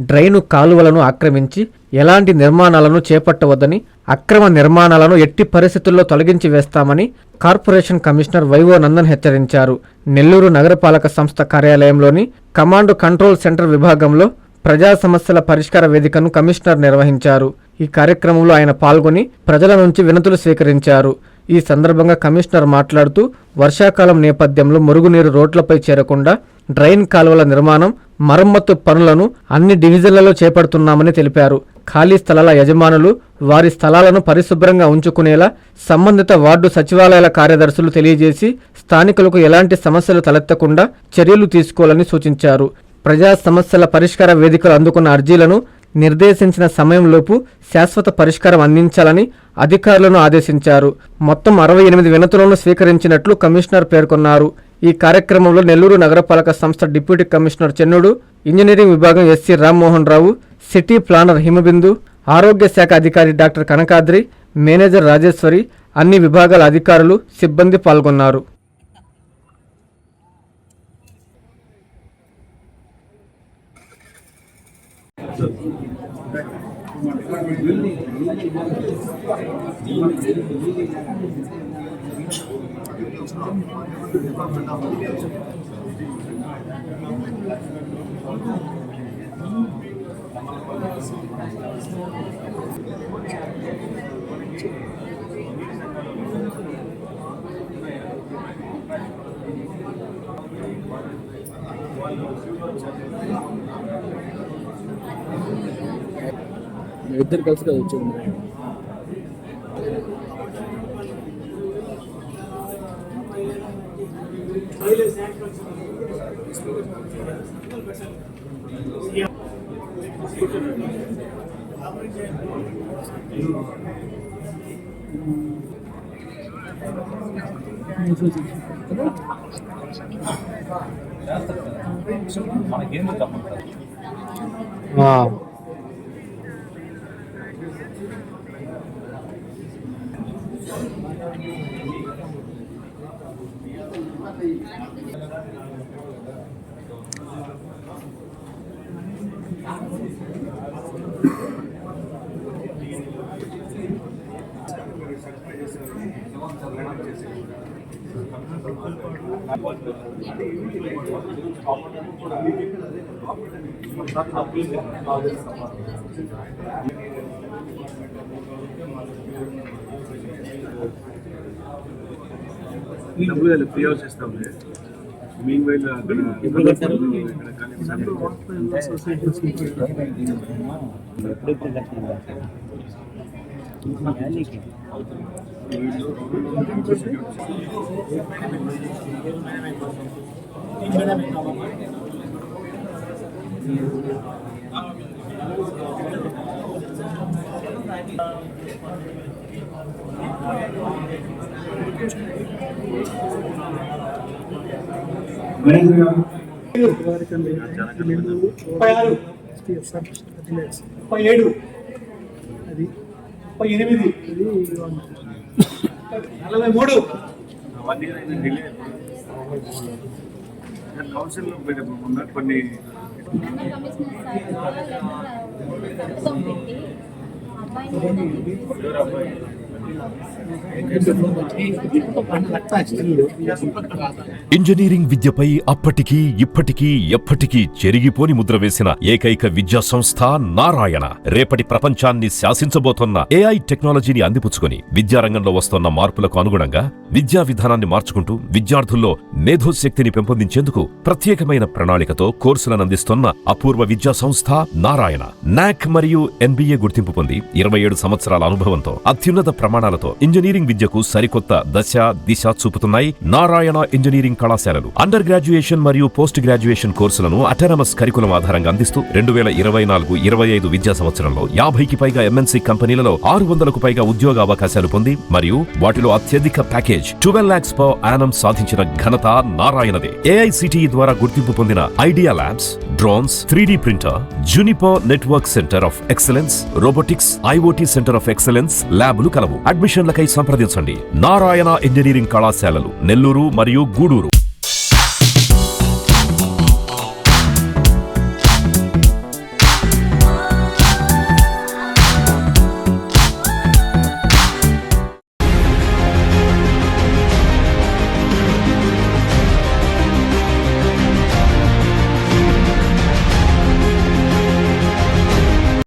Drain కాలువలను ఆక్రమించి ఎలాంటి నిర్మాణాలను చేపట్టవద్దని, అక్రమ నిర్మాణాలను ఎట్టి పరిస్థితుల్లో తొలగించి వేస్తామని కార్పొరేషన్ కమిషనర్ వైవో నందన్ హెచ్చరించారు. నెల్లూరు నగరపాలక సంస్థ కార్యాలయంలోని కమాండ్ కంట్రోల్ సెంటర్ విభాగంలో ప్రజా సమస్యల పరిష్కార వేదికను కమిషనర్ నిర్వహించారు. ఈ కార్యక్రమంలో ఆయన పాల్గొని ప్రజల నుంచి వినతులు స్వీకరించారు. ఈ సందర్భంగా కమిషనర్ మాట్లాడుతూ వర్షాకాలం నేపథ్యంలో మురుగునీరు రోడ్లపై చేరకుండా డ్రైన్ కాలువల నిర్మాణం, మరమ్మత్తు పనులను అన్ని డివిజన్లలో చేపడుతున్నామని తెలిపారు. ఖాళీ స్థలాల యజమానులు వారి స్థలాలను పరిశుభ్రంగా ఉంచుకునేలా సంబంధిత వార్డు సచివాలయాల కార్యదర్శులు తెలియజేసి స్థానికులకు ఎలాంటి సమస్యలు తలెత్తకుండా చర్యలు తీసుకోవాలని సూచించారు. ప్రజా సమస్యల పరిష్కార వేదికలు అందుకున్న అర్జీలను నిర్దేశించిన సమయంలోపు శాశ్వత పరిష్కారం అందించాలని అధికారులను ఆదేశించారు. మొత్తం 68 వినతులను స్వీకరించినట్లు కమిషనర్ పేర్కొన్నారు. ఈ కార్యక్రమంలో నెల్లూరు నగరపాలక సంస్థ డిప్యూటీ కమిషనర్ చెన్నుడు, ఇంజనీరింగ్ విభాగం SC Rammohan Rao, city planar Himabindu, ఆరోగ్య శాఖ అధికారి డాక్టర్ కనకాద్రి, మేనేజర్ రాజేశ్వరి, అన్ని విభాగాల అధికారులు, సిబ్బంది పాల్గొన్నారు. ఇద్దరు కలిసి కదా వచ్చింది. మనకేం డబ్బులు ఫ్రీ హౌస్ ఇస్తాంలే. మీన్ వైల్ కౌన్సిల్ కొన్ని ఇంజనీరింగ్ విద్యపై అప్పటికీ ఇప్పటికీ ఎప్పటికీ చెరిగిపోని ముద్ర వేసిన ఏకైక విద్యా సంస్థ నారాయణ. రేపటి ప్రపంచాన్ని శాసించబోతోన్న ఏఐ టెక్నాలజీని అందిపుచ్చుకుని విద్యారంగంలో వస్తున్న మార్పులకు అనుగుణంగా విద్యా విధానాన్ని మార్చుకుంటూ విద్యార్థుల్లో మేధోశక్తిని పెంపొందించేందుకు ప్రత్యేకమైన ప్రణాళికతో కోర్సులను అందిస్తున్న అపూర్వ విద్యా సంస్థ నారాయణ. నాక్ మరియు ఎన్బిఏ గుర్తింపు పొంది 27 సంవత్సరాల అనుభవంతో అత్యున్నత ప్రమాణాలతో ఇంజనీరింగ్ విద్యకు సరికొత్త దశ దిశ చూపుతున్నాయి నారాయణ ఇంజనీరింగ్ కళాశాలలు. అండర్ గ్రాడ్యుయేషన్ మరియు పోస్ట్ గ్రాడ్యుయేషన్ కోర్సులను అటానమస్ కరికులం ఆధారంగా అందిస్తూ 2024-25 విద్యా సంవత్సరంలో 50కి పైగా ఎంఎన్సీ కంపెనీలలో 600కు పైగా ఉద్యోగ అవకాశాలు పొంది మరియు వాటిలో అత్యధిక ప్యాకేజ్ 12 lakhs per annum సాధించిన ఘనత నారాయణదే. ఏఐసిటిఈ ద్వారా గుర్తింపు పొందిన idea labs, drones, 3D printer, Juniper network centre of excellence, robotics, IoT centre of excellence ల్యాబులు కలవు. అడ్మిషన్లకై సంప్రదించండి. నారాయణ ఇంజనీరింగ్ కళాశాలలు నెల్లూరు మరియు గూడూరు.